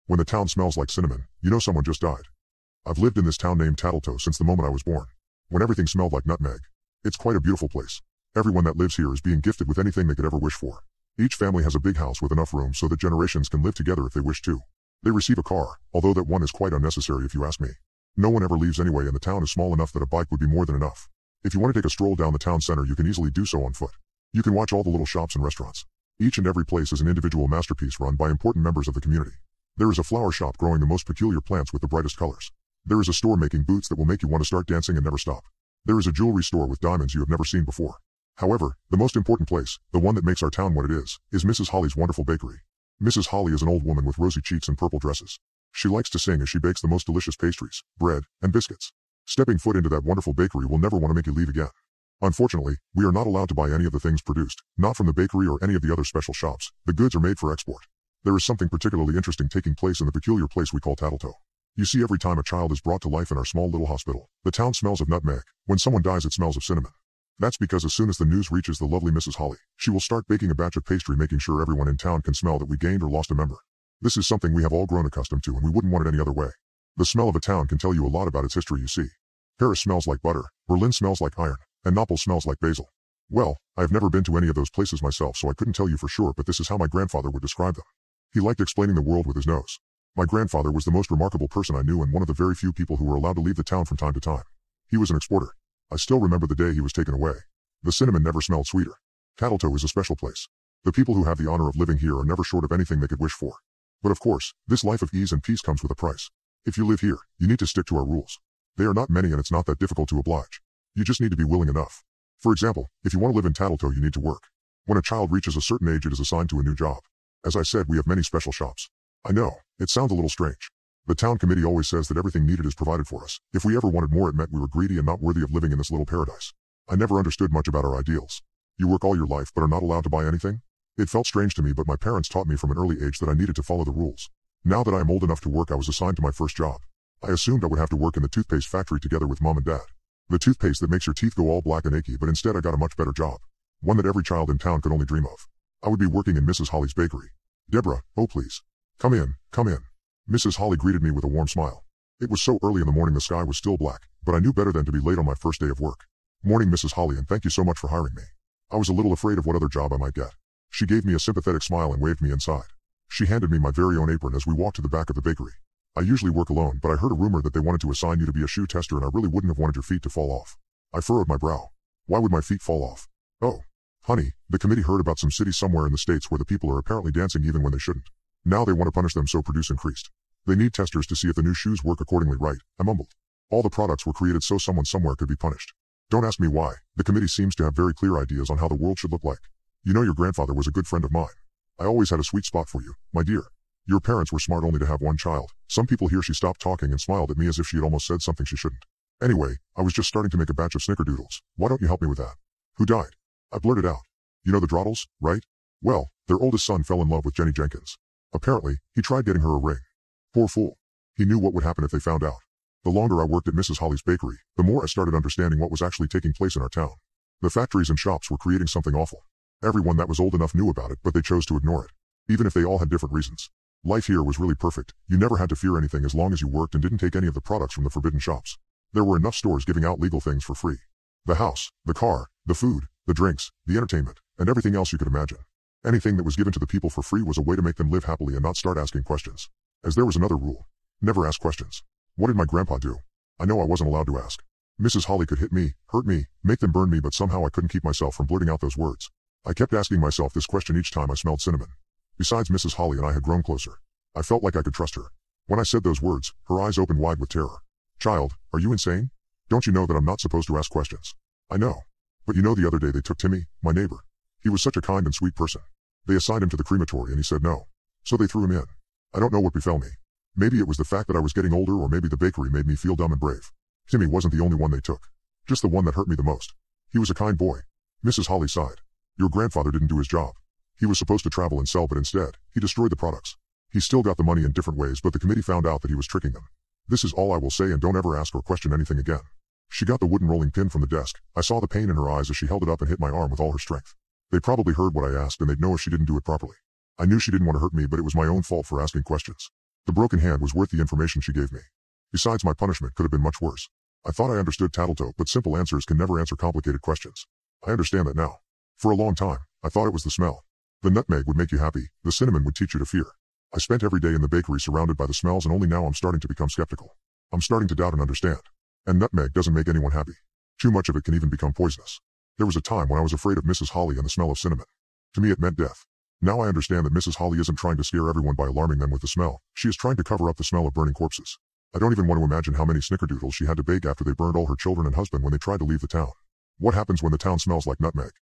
When the town smells like cinnamon, you know someone just died. I've lived in this town named Tattletoe since the moment I was born. When everything smelled like nutmeg. It's quite a beautiful place. Everyone that lives here is being gifted with anything they could ever wish for. Each family has a big house with enough room so that generations can live together if they wish to. They receive a car, although that one is quite unnecessary if you ask me. No one ever leaves anyway, and the town is small enough that a bike would be more than enough. If you want to take a stroll down the town center, you can easily do so on foot. You can watch all the little shops and restaurants. Each and every place is an individual masterpiece run by important members of the community. There is a flower shop growing the most peculiar plants with the brightest colors. There is a store making boots that will make you want to start dancing and never stop. There is a jewelry store with diamonds you have never seen before. However, the most important place, the one that makes our town what it is Mrs. Holly's wonderful bakery. Mrs. Holly is an old woman with rosy cheeks and purple dresses. She likes to sing as she bakes the most delicious pastries, bread, and biscuits. Stepping foot into that wonderful bakery will never want to make you leave again. Unfortunately, we are not allowed to buy any of the things produced, not from the bakery or any of the other special shops. The goods are made for export. There is something particularly interesting taking place in the peculiar place we call Tattletoe. You see, every time a child is brought to life in our small little hospital, the town smells of nutmeg. When someone dies, it smells of cinnamon. That's because as soon as the news reaches the lovely Mrs. Holly, she will start baking a batch of pastry, making sure everyone in town can smell that we gained or lost a member. This is something we have all grown accustomed to, and we wouldn't want it any other way. The smell of a town can tell you a lot about its history, you see. Paris smells like butter, Berlin smells like iron, and Naples smells like basil. Well, I have never been to any of those places myself, so I couldn't tell you for sure, but this is how my grandfather would describe them. He liked explaining the world with his nose. My grandfather was the most remarkable person I knew and one of the very few people who were allowed to leave the town from time to time. He was an exporter. I still remember the day he was taken away. The cinnamon never smelled sweeter. Tattletoe is a special place. The people who have the honor of living here are never short of anything they could wish for. But of course, this life of ease and peace comes with a price. If you live here, you need to stick to our rules. They are not many and it's not that difficult to oblige. You just need to be willing enough. For example, if you want to live in Tattletoe, you need to work. When a child reaches a certain age, it is assigned to a new job. As I said, we have many special shops. I know, it sounds a little strange. The town committee always says that everything needed is provided for us. If we ever wanted more, it meant we were greedy and not worthy of living in this little paradise. I never understood much about our ideals. You work all your life but are not allowed to buy anything? It felt strange to me, but my parents taught me from an early age that I needed to follow the rules. Now that I am old enough to work, I was assigned to my first job. I assumed I would have to work in the toothpaste factory together with mom and dad. The toothpaste that makes your teeth go all black and achy, but instead I got a much better job. One that every child in town could only dream of. I would be working in Mrs. Holly's bakery. Deborah, oh please. Come in, come in. Mrs. Holly greeted me with a warm smile. It was so early in the morning the sky was still black, but I knew better than to be late on my first day of work. Morning, Mrs. Holly, and thank you so much for hiring me. I was a little afraid of what other job I might get. She gave me a sympathetic smile and waved me inside. She handed me my very own apron as we walked to the back of the bakery. I usually work alone, but I heard a rumor that they wanted to assign you to be a shoe tester, and I really wouldn't have wanted your feet to fall off. I furrowed my brow. Why would my feet fall off? Oh, honey, the committee heard about some city somewhere in the States where the people are apparently dancing even when they shouldn't. Now they want to punish them, so produce increased. They need testers to see if the new shoes work accordingly, right? I mumbled. All the products were created so someone somewhere could be punished. Don't ask me why. The committee seems to have very clear ideas on how the world should look like. You know, your grandfather was a good friend of mine. I always had a sweet spot for you, my dear. Your parents were smart only to have one child. Some people here. She stopped talking and smiled at me as if she had almost said something she shouldn't. Anyway, I was just starting to make a batch of snickerdoodles. Why don't you help me with that? Who died? I blurted out. You know the Drottles, right? Well, their oldest son fell in love with Jenny Jenkins. Apparently, he tried getting her a ring. Poor fool. He knew what would happen if they found out. The longer I worked at Mrs. Holly's bakery, the more I started understanding what was actually taking place in our town. The factories and shops were creating something awful. Everyone that was old enough knew about it, but they chose to ignore it. Even if they all had different reasons. Life here was really perfect. You never had to fear anything as long as you worked and didn't take any of the products from the forbidden shops. There were enough stores giving out legal things for free. The house, the car, the food, the drinks, the entertainment, and everything else you could imagine. Anything that was given to the people for free was a way to make them live happily and not start asking questions. As there was another rule. Never ask questions. What did my grandpa do? I know I wasn't allowed to ask. Mrs. Holly could hit me, hurt me, make them burn me, but somehow I couldn't keep myself from blurting out those words. I kept asking myself this question each time I smelled cinnamon. Besides, Mrs. Holly and I had grown closer. I felt like I could trust her. When I said those words, her eyes opened wide with terror. Child, are you insane? Don't you know that I'm not supposed to ask questions? I know. But you know, the other day they took Timmy, my neighbor. He was such a kind and sweet person. They assigned him to the crematory and he said no. So they threw him in. I don't know what befell me. Maybe it was the fact that I was getting older, or maybe the bakery made me feel dumb and brave. Timmy wasn't the only one they took. Just the one that hurt me the most. He was a kind boy. Mrs. Holly sighed. Your grandfather didn't do his job. He was supposed to travel and sell, but instead, he destroyed the products. He still got the money in different ways, but the committee found out that he was tricking them. This is all I will say, and don't ever ask or question anything again. She got the wooden rolling pin from the desk. I saw the pain in her eyes as she held it up and hit my arm with all her strength. They probably heard what I asked, and they'd know if she didn't do it properly. I knew she didn't want to hurt me, but it was my own fault for asking questions. The broken hand was worth the information she gave me. Besides, my punishment could have been much worse. I thought I understood Tattletale, but simple answers can never answer complicated questions. I understand that now. For a long time, I thought it was the smell. The nutmeg would make you happy, the cinnamon would teach you to fear. I spent every day in the bakery surrounded by the smells, and only now I'm starting to become skeptical. I'm starting to doubt and understand. And nutmeg doesn't make anyone happy. Too much of it can even become poisonous. There was a time when I was afraid of Mrs. Holly and the smell of cinnamon. To me it meant death. Now I understand that Mrs. Holly isn't trying to scare everyone by alarming them with the smell. She is trying to cover up the smell of burning corpses. I don't even want to imagine how many snickerdoodles she had to bake after they burned all her children and husband when they tried to leave the town. What happens when the town smells like nutmeg?